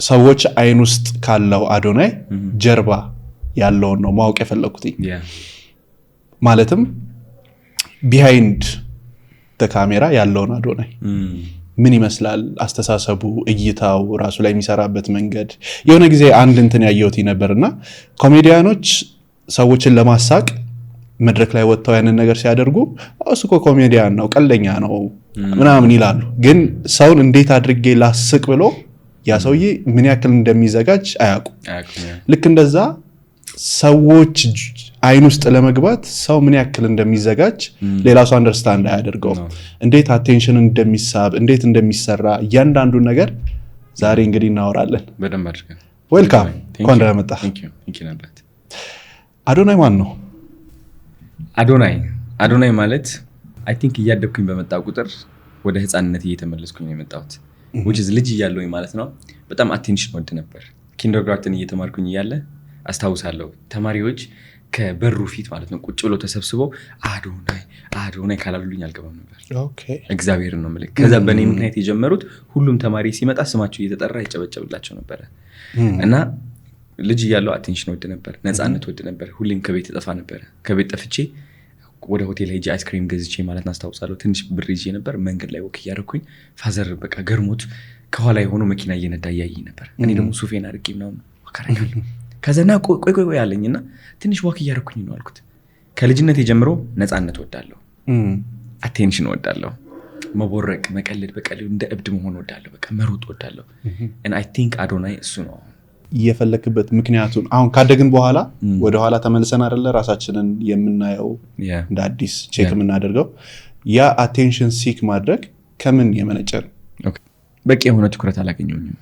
ሰዎች አይን ውስጥ ካለው አዶናይ ጀርባ ያለውን ነው ማወቅ የፈለኩት ማለትም ቢሃይንድ ካሜራ ያለውን አዶናይ ምን ይመስላል አስተሳሰቡ እይታው ራሱ ላይ የሚሰራበት መንገድ የሆነ ጊዜ አንድ እንትን ያየሁት ነበርና ኮሜዲያኖች ሰዎችን ለማሳቅ መድረክ ላይ ወጥተው ያንን ነገር ሲያደርጉ እሱኮ ኮሜዲያን ነው ቀልደኛ ነው ምናምን ይላሉ ግን ሰውን እንዴት አድርጌ ላስቅ ብሎ ያ ሰውዬ ምን ያክል እንደሚዘጋጅ አያውቁ ልክ እንደዛ ሰዎች አይን ውስጥ ለመግባት ሰው ምን ያክል እንደሚዘጋጅ ሌላ ሰው አንደርስታንድ አያደርገው እንዴት አቴንሽን እንደሚሳብ እንዴት እንደሚሰራ እያንዳንዱ ነገር ዛሬ እንግዲህ እናወራለን በደንብ አድርገን ዌልካም ኮንዳ መጣ Thank you ነበር አዶናይ ማን ነው አዶናይ ማለት I think እያደግኩኝ በመጣው ቁጥር ወደ ህፃንነት እየተመለስኩኝ ነው የመጣሁት which is ልጅ እያለሁኝ ማለት ነው በጣም አቴንሽን ወድ ነበር ኪንደርጋርተን እየተማርኩኝ እያለ አስታውሳለሁ ተማሪዎች ከበሩ ፊት ማለት ነው ቁጭ ብሎ ተሰብስበው አዶናይ ካላሉልኝ አልገባም ነበር ኦኬ እግዚአብሔርን ነው ማለት ከዛ በኔ ምክንያት የጀመሩት ሁሉም ተማሪ ሲመጣ ስማቸው እየተጠራ ይጨበጨብላቸው ነበር እና ልጅ እያለሁ አቴንሽን ወድ ነበር ነፃነት ወድ ነበር ሁሌም ከቤት ተጠፋ ነበር ከቤት ጠፍቼ ወደ ሆቴል ሄጄ አይስክሪም ገዝቼ ማለት አስታውሳለሁ ትንሽ ብር ይዤ ነበር መንገድ ላይ ወክ ያረኩኝ ፋዘር በቃ ገርሞት ከኋላ የሆነ መኪና እየነዳ ያየኝ ነበር እኔ ደግሞ ሱፌን አድርጌ ምናምን ወካረጋለሁ ከዛና ቆይ ያለኝና ትንሽ ወክ ያረኩኝ ነው አልኩት ከልጅነት ጀምሮ ነፃነት ወዳለሁ አቴንሽን ወዳለሁ መቦረቅ መቀለድ በቀልድ እንደ እብድ መሆን ወዳለሁ በቃ መሮጥ ወዳለሁ and I think አዶናይ እሱ ነው የፈለክበት ምክንያቱን አሁን ካደግን በኋላ ወደ ኋላ ተመልሰን አይደለ ራሳችንን የምናየው እንደ አዲስ ቼክ የምናደርገው ያ አቴንሽን ሲክ ማድረግ ከምን የመነጨ ነው በቂ የሆነ ትኩረት አላገኘሁኝም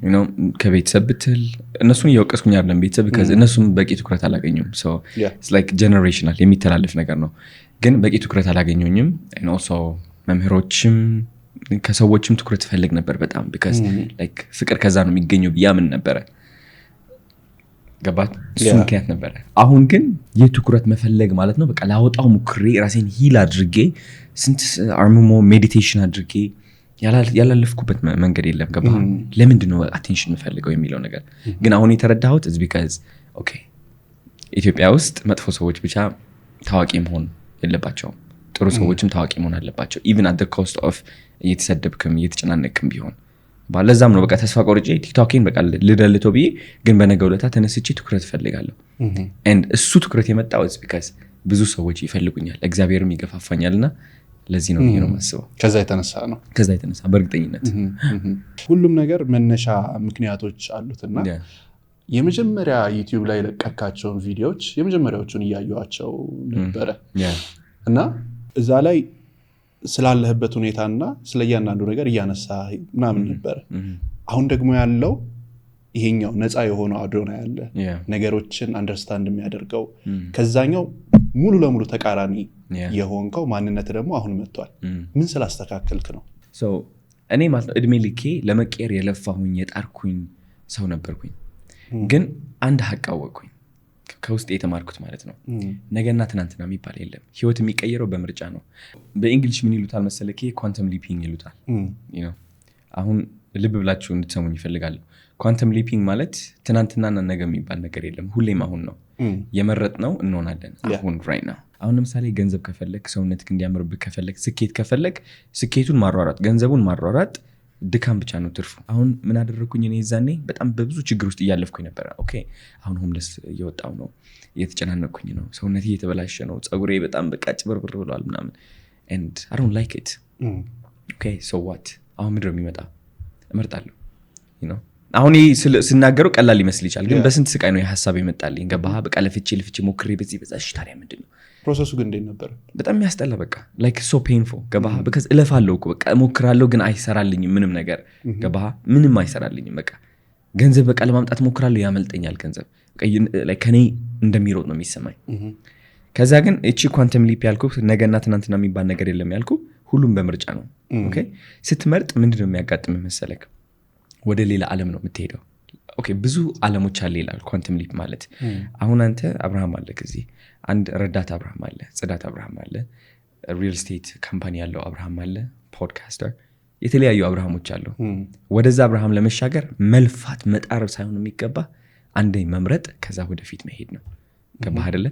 you know ከቤተሰብ ብትል እነሱን እየወቀስኩኝ አይደለም ቤተሰብ ከዚ እነሱም በቂ ትኩረት አላገኙም so it's like generational የሚተላለፍ ነገር ነው ግን በቂ ትኩረት አላገኘሁኝም and also መምህሮችም ከሰዎችም ትኩረት ፈልግ ነበር በጣም because like ፍቅር ከዛ ነው የሚገኘው ቢያምን ነበር ገባት እሱ ምክንያት ነበር አሁን ግን የትኩረት መፈለግ ማለት ነው በቃ ላወጣው ሙክሬ ራሴን ሂል አድርጌ ስንት አርምሞ ሜዲቴሽን አድርጌ ያላለፍኩበት መንገድ የለም ገባ ለምንድን ነው አቴንሽን መፈልገው የሚለው ነገር ግን አሁን የተረዳሁት is because okay ኢትዮጵያ ውስጥ መጥፎ ሰዎች ብቻ ታዋቂ መሆን የለባቸውም ጥሩ ሰዎችም ታዋቂ መሆን አለባቸው even at the cost of እየተሰደብክም እየተጨናነቅክም ቢሆን ባለዛም ነው በቃ ተስፋ ቆርጬ ቲክቶክን በቃ ልደልቶ ብዬ ግን በነገው ዕለት ተነስቼ ትኩረት ፈልጋለሁ and እሱ ትኩረት የመጣው is because ብዙ ሰዎች ይፈልጉኛል እግዚአብሔርም ይገፋፋኛልና ለዚህ ነው ነው ማስበው ከዛ የተነሳ በእርግጠኝነት ሁሉም ነገር መነሻ ምክንያቶች አሉትና የመጀመሪያ ዩቲዩብ ላይ ለቀቃቸው ቪዲዮዎች የመጀመሪያዎቹን ያዩዋቸው ነበር እና እዛ ላይ ስላለህበት ሁኔታና ስለያንዳንዱ ነገር ያነሳ ምናምን ነበር አሁን ደግሞ ያለው ይሄኛው ነፃ የሆነው አዶናይ ያለ ነገሮችን አንደርስታንድ የሚያደርገው ከዛኛው ሙሉ ለሙሉ ተቃራኒ የሆንከው ማንነት ደግሞ አሁን መጥቷል ምን ስላስተካከልክ ነው so እኔ ማለት እድሜ ልኬ ለመቀየር የለፋሁኝ የጣርኩኝ ሰው ነበርኩኝ ግን አንድ ሐቅ አወቅኩኝ ከውስጥ የተማርኩት ማለት ነው ነገና ትናንትና የሚባል የለም ህይወት የሚቀየረው በምርጫ ነው በእንግሊሽ ምን ይሉታል መሰለክ ኳንተም ሊፒንግ ይሉታል you know አሁን ልብ ብላችሁ እንድትሰሙኝ ይፈልጋል ኳንተም ሊፒንግ ማለት ትናንትናና ነገ የሚባል ነገር የለም ሁሌም አሁን ነው የመረጥነው እንሆናለን አሁን right now አሁን ለምሳሌ ገንዘብ ከፈለክ ሰውነትክ እንዲያምርብህ ከፈለክ ስኬት ከፈለክ ስኬቱን ማሯሯጥ ገንዘቡን ማሯሯጥ ድካም ብቻ ነው ትርፉ አሁን ምን አደረኩኝ እኔ ዛኔ በጣም በብዙ ችግር ውስጥ እያለፍኩኝ ነበር ኦኬ አሁን ሆምለስ እየወጣው ነው እየተጨናነኩኝ ነው ሰውነቴ እየተበላሸ ነው ጸጉሬ በጣም በቃ ጭብርብር ብሏል ምናምን and I don't like it okay so what አሁን ምድር የሚመጣ እመርጣለሁ you know አሁን ስናገረው ቀላል ይመስል ይችላል ግን በስንት ስቃይ ነው የሐሳብ ይመጣልኝ ገባህ በቃ ለፍቼ ሞክሬ በዚህ ታዲያ ምንድነው ፕሮሰሱ ግን እንዴት ነበር በጣም ያስጠላ በቃ like so painful ገባህ because እለፋለሁ እኮ በቃ ሞክራለሁ ግን አይሰራልኝም ምንም ነገር ገባህ ምንም አይሰራልኝም በቃ ገንዘብ በቃ ለማምጣት ሞክራለሁ ያመልጠኛል ገንዘብ like ከኔ እንደሚሮጥ ነው የሚሰማኝ ከዛ ግን እቺ ኳንተም ሊፕ ያልኩት ነገና ትናንትና የሚባል ነገር የለም ያልኩ ሁሉም በምርጫ ነው ኦኬ ስትመርጥ ምንድነው የሚያጋጥምህ መሰለክ ወደ ሌላ ዓለም ነው የምትሄደው ኦኬ ብዙ ዓለሞች አለ ይላል ኳንተም ሊፕ ማለት አሁን አንተ አብርሃም አለ ከዚህ አንድ ረዳት አብርሃም አለ ጽዳት አብርሃም አለ ሪል ስቴት ካምፓኒ ያለው አብርሃም አለ ፖድካስተር የተለያዩ አብርሃሞች አሉ። ወደዛ አብርሃም ለመሻገር መልፋት መጣር ሳይሆን የሚገባ አንዴ መምረጥ ከዛ ወደፊት መሄድ ነው። ገባህ አይደለ?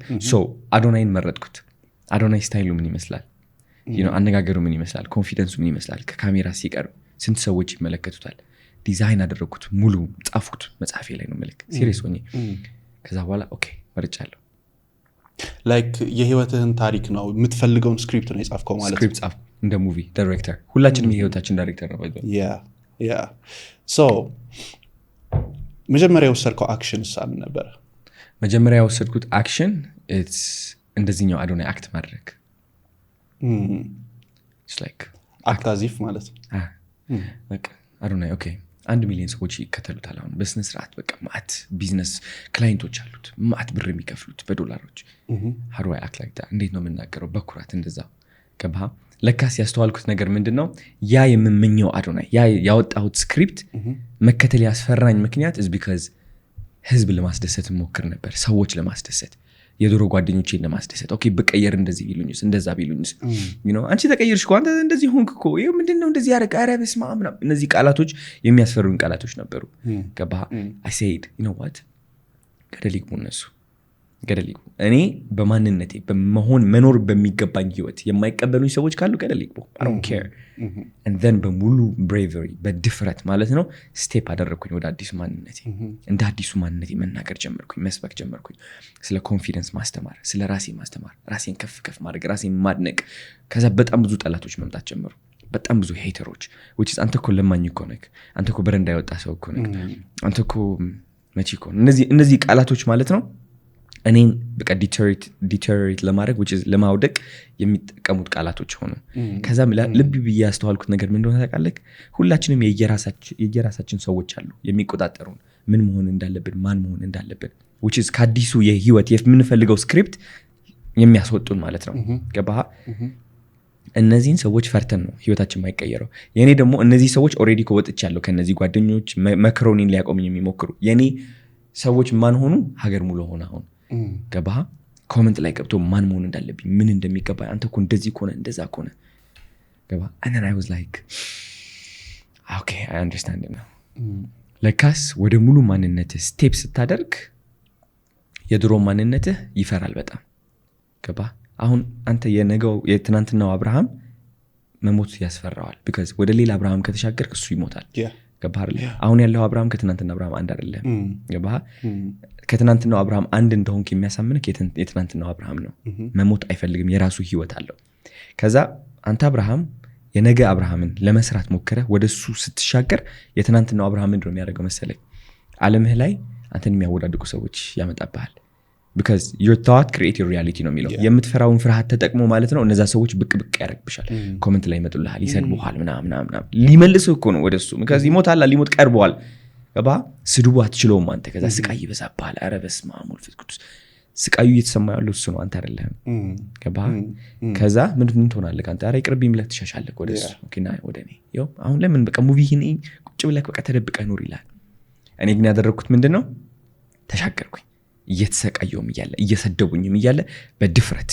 አዶናይን መረጥኩት። አዶናይ ስታይሉ ምን ይመስላል? አነጋገሩ ምን ይመስላል? ኮንፊደንሱ ምን ይመስላል? ከካሜራ ሲቀርብ ስንት ሰዎች ይመለከቱታል? ዲዛይን አደረግኩት፣ ሙሉ ጻፍኩት፣ መጽሐፌ ላይ ነው መልክ ሲሪየስ ሆኜ። ከዛ በኋላ ኦኬ መርጫለሁ። ላይክ የህይወትህን ታሪክ ነው የምትፈልገውን ስክሪፕት ነው የጻፍከው ማለት ነው። ስክሪፕት ጻፍ እንደ ሙቪ ዳይሬክተር። ሁላችንም የህይወታችን ዳይሬክተር ነው። መጀመሪያ የወሰድከው አክሽን ምን ነበረ? መጀመሪያ የወሰድኩት አክሽን እንደዚህኛው አዶናይ አክት ማድረግ አክታዚፍ ማለት ነው። አዶናይ ኦኬ 1 ሚሊዮን ሰዎች ይከተሉታል። አሁን በስነ ስርዓት በቃ ማት ቢዝነስ ክላይንቶች አሉት፣ ማት ብር የሚከፍሉት በዶላሮች። ሀሩዋይ አክት ላይክ እንዴት ነው የምናገረው? በኩራት እንደዛ። ገባህ? ለካስ ያስተዋልኩት ነገር ምንድነው? ያ የምመኘው አዶናይ ያ ያወጣሁት ስክሪፕት መከተል ያስፈራኝ ምክንያት is because ህዝብ ለማስደሰት ሞክር ነበር፣ ሰዎች ለማስደሰት፣ የድሮ ጓደኞቼን ለማስደሰት። ኦኬ በቀየር እንደዚህ ቢሉኝስ እንደዛ ቢሉኝስ አንቺ ተቀየርሽ እኮ አንተ እንደዚህ ሆንክ እኮ ይሄ ምንድነው እንደዚህ ያደረገ? ኧረ በስመ አብ። እነዚህ ቃላቶች የሚያስፈሩኝ ቃላቶች ነበሩ። ገባህ? I said what ገደል ይግቡ እነሱ ገደል ይግቡ። እኔ በማንነቴ በመሆን መኖር በሚገባኝ ህይወት የማይቀበሉኝ ሰዎች ካሉ ገደል ይግቡ። I don't care. and then በሙሉ bravery በድፍረት ማለት ነው ስቴፕ አደረግኩኝ ወደ አዲሱ ማንነቴ። እንደ አዲሱ ማንነቴ መናገር ጀመርኩኝ፣ መስበክ ጀመርኩኝ። ስለ ኮንፊደንስ ማስተማር፣ ስለ ራሴ ማስተማር፣ ራሴን ከፍ ማድረግ፣ ራሴን ማድነቅ። ከዛ በጣም ብዙ ጠላቶች መምጣት ጀመሩ፣ በጣም ብዙ ሄተሮች which is አንተ እኮ ለማኝ እኮ ነህ፣ አንተ እኮ በረንዳ ያወጣ ሰው እኮ ነህ፣ አንተ እኮ መቼ እኮ። እነዚህ ቃላቶች ማለት ነው እኔን በቃ ዲተሪት ለማድረግ which is ለማውደቅ የሚጠቀሙት ቃላቶች ሆኑ። ከዛ ልብ ብዬ ያስተዋልኩት ነገር ምን እንደሆነ ታውቃለህ? ሁላችንም የየራሳችን ሰዎች አሉ የሚቆጣጠሩን፣ ምን መሆን እንዳለብን፣ ማን መሆን እንዳለብን which is ከአዲሱ የህይወት የምንፈልገው ስክሪፕት የሚያስወጡን ማለት ነው። ገባህ? እነዚህን ሰዎች ፈርተን ነው ህይወታችን የማይቀየረው። የኔ ደግሞ እነዚህ ሰዎች ኦልሬዲ ወጥቻለሁ ከነዚህ ጓደኞች መክሮኒን ሊያቆሙኝ የሚሞክሩ የኔ ሰዎች ማን ሆኑ? ሀገር ሙሉ ሆነ። አሁን ገባህ? ኮመንት ላይ ገብቶ ማን መሆን እንዳለብኝ፣ ምን እንደሚገባ፣ አንተ እኮ እንደዚህ ከሆነ እንደዛ ከሆነ ገባህ? and then I was like okay I understand it now. ለካስ ወደ ሙሉ ማንነትህ ስቴፕ ስታደርግ የድሮ ማንነትህ ይፈራል በጣም። ገባህ? አሁን አንተ የትናንትናው አብርሃም መሞት ያስፈራዋል because ወደ ሌላ አብርሃም ከተሻገርክ እሱ ይሞታል። ገባህ? አሁን ያለው አብርሃም ከትናንትናው አብርሃም አንድ አይደለም። ገባህ? ከትናንትናው አብርሃም አንድ እንደሆንክ የሚያሳምንክ የትናንትናው አብርሃም ነው። መሞት አይፈልግም፣ የራሱ ህይወት አለው። ከዛ አንተ አብርሃም የነገ አብርሃምን ለመስራት ሞከረህ፣ ወደሱ ስትሻገር የትናንትናው አብርሃም ምንድነው የሚያደርገው መሰለህ? ዓለምህ ላይ አንተን የሚያወዳድቁ ሰዎች ያመጣብሃል because your thought create your reality ነው የሚለው። የምትፈራውን ፍርሃት ተጠቅሞ ማለት ነው እነዛ ሰዎች ብቅ ያደርግብሻል። ኮሜንት ላይ ይመጡልሃል፣ ይሰድቡሃል፣ ምናምን ሊመልስህ እኮ ነው ወደሱ because ይሞታል፣ ሊሞት ቀርበዋል። ገባህ? ስድቡ አትችለውም አንተ። ከዛ ስቃይ ይበዛብሃል። ኧረ በስመ አብ ወወልድ ወመንፈስ ቅዱስ። ስቃዩ እየተሰማ ያለው እሱ ነው፣ አንተ አይደለህም። ገባህ? ከዛ ምንድን ትሆናለህ አንተ? ኧረ ይቅርብኝ ብለህ ትሻሻለህ ወደሱ። ኦኬ ና ወደ እኔ ይኸው አሁን ለምን በቃ ሙቪህን ቁጭ ብለህ በቃ ተደብቀህ ኑር ይላል። እኔ ግን ያደረግኩት ምንድን ነው? ተሻገርኩኝ። እየተሰቃየውም እያለ እየሰደቡኝም እያለ በድፍረት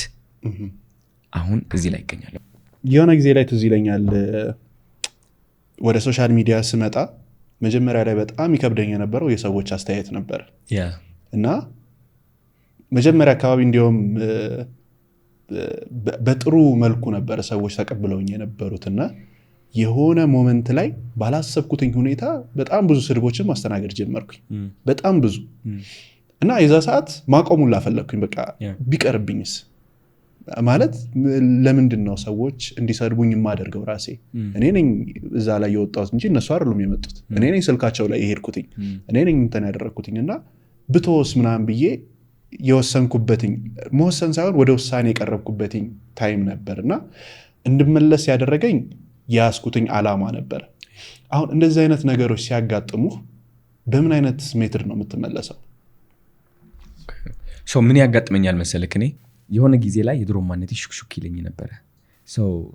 አሁን እዚህ ላይ ይገኛል። የሆነ ጊዜ ላይ ትዝ ይለኛል ወደ ሶሻል ሚዲያ ስመጣ መጀመሪያ ላይ በጣም ይከብደኝ የነበረው የሰዎች አስተያየት ነበር እና መጀመሪያ አካባቢ እንዲሁም በጥሩ መልኩ ነበር ሰዎች ተቀብለውኝ የነበሩትና የሆነ ሞመንት ላይ ባላሰብኩትኝ ሁኔታ በጣም ብዙ ስድቦችን ማስተናገድ ጀመርኩኝ። በጣም ብዙ እና የዛ ሰዓት ማቆሙን ላፈለግኩኝ። በቃ ቢቀርብኝስ ማለት ለምንድን ነው ሰዎች እንዲሰድቡኝ የማደርገው? ራሴ እኔ ነኝ እዛ ላይ የወጣሁት እንጂ እነሱ አይደሉም የመጡት። እኔ ነኝ ስልካቸው ላይ የሄድኩትኝ፣ እኔ ነኝ እንትን ያደረግኩትኝ እና ብትወስ ምናምን ብዬ የወሰንኩበትኝ መወሰን ሳይሆን ወደ ውሳኔ የቀረብኩበትኝ ታይም ነበር እና እንድመለስ ያደረገኝ ያስኩትኝ ዓላማ ነበር። አሁን እንደዚህ አይነት ነገሮች ሲያጋጥሙ በምን አይነት ሜትድ ነው የምትመለሰው? ምን ያጋጥመኛል መሰለክ? እኔ የሆነ ጊዜ ላይ የድሮ ማንነቴ ሹክሹክ ይለኝ ነበረ።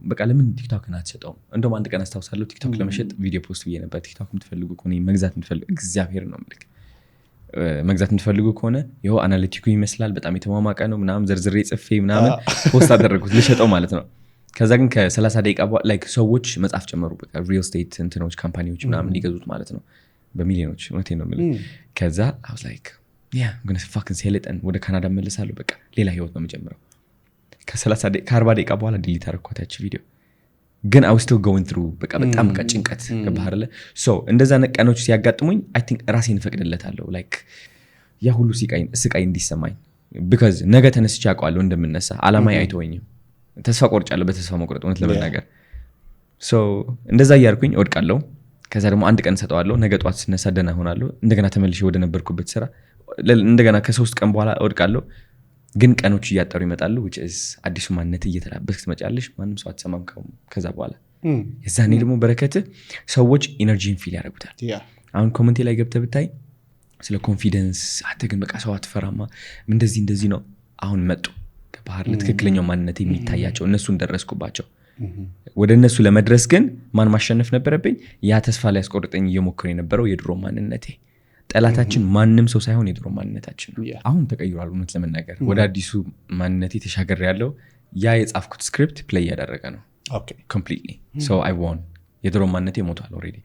በቃ ለምን ቲክቶክን አትሸጠውም? እንደውም አንድ ቀን አስታውሳለሁ ቲክቶክ ለመሸጥ ቪዲዮ ፖስት ብዬ ነበር። ቲክቶክ የምትፈልጉ ከሆነ መግዛት የምትፈልጉ እግዚአብሔር ነው ምልክ መግዛት የምትፈልጉ ከሆነ ይኸው አናሊቲኩ ይመስላል በጣም የተሟሟቀ ነው ምናምን ዘርዝሬ ጽፌ ምናምን ፖስት አደረግኩት ልሸጠው ማለት ነው። ከዛ ግን ከ30 ደቂቃ ላይክ ሰዎች መጻፍ ጀመሩ። በቃ ሪል ስቴት እንትኖች ካምፓኒዎች ምናምን ሊገዙት ማለት ነው በሚሊዮኖች። እውነቴን ነው የምልህ። ከዛ I was like yeah I'm gonna fucking sell it and ወደ ካናዳ መለሳለሁ። በቃ ሌላ ህይወት ነው የምጀምረው። ከ40 ደቂቃ በኋላ ዲሊት አደረኳት ያቺ ቪዲዮ። ግን I was still going through በቃ በጣም በቃ ጭንቀት ከባህር ላይ እንደዛ ቀኖች ሲያጋጥሙኝ I think ራሴን እፈቅድለታለሁ ላይክ ያ ሁሉ ስቃይ እንዲሰማኝ because ነገ ተነስቼ አውቀዋለሁ እንደምነሳ። አላማዬ አይተወኝም። ተስፋ ቆርጫለሁ በተስፋ መቁረጥ እውነት ለመናገር እንደዛ እያልኩኝ እወድቃለሁ። ከዛ ደግሞ አንድ ቀን ሰጠዋለሁ። ነገ ጠዋት ስነሳ ደህና ሆናለሁ። እንደገና ተመልሼ ወደ ነበርኩበት ስራ እንደገና ከ3 ቀን በኋላ እወድቃለሁ። ግን ቀኖች እያጠሩ ይመጣሉ which is አዲሱ ማንነት እየተላበስክ ትመጫለሽ። ማንም ሰው አትሰማም ከዛ በኋላ። የዛኔ ደግሞ በረከት ሰዎች ኢነርጂን ፊል ያደርጉታል። አሁን ኮሜንቴ ላይ ገብተህ ብታይ ስለ ኮንፊደንስ አንተ ግን በቃ ሰው አትፈራማ እንደዚህ ነው። አሁን መጡ ከባህር ለትክክለኛው ማንነት የሚታያቸው እነሱን ደረስኩባቸው። ወደ እነሱ ለመድረስ ግን ማን ማሸነፍ ነበረብኝ? ያ ተስፋ ላይ ያስቆርጠኝ እየሞከረ የነበረው የድሮ ማንነቴ። ጠላታችን ማንም ሰው ሳይሆን የድሮ ማንነታችን ነው። አሁን ተቀይሯል እውነት ለመናገር ወደ አዲሱ ማንነቴ ተሻገር ያለው ያ የጻፍኩት ስክሪፕት ፕሌይ ያደረገ ነው completely so I won። የድሮ ማንነቴ ሞቷል already።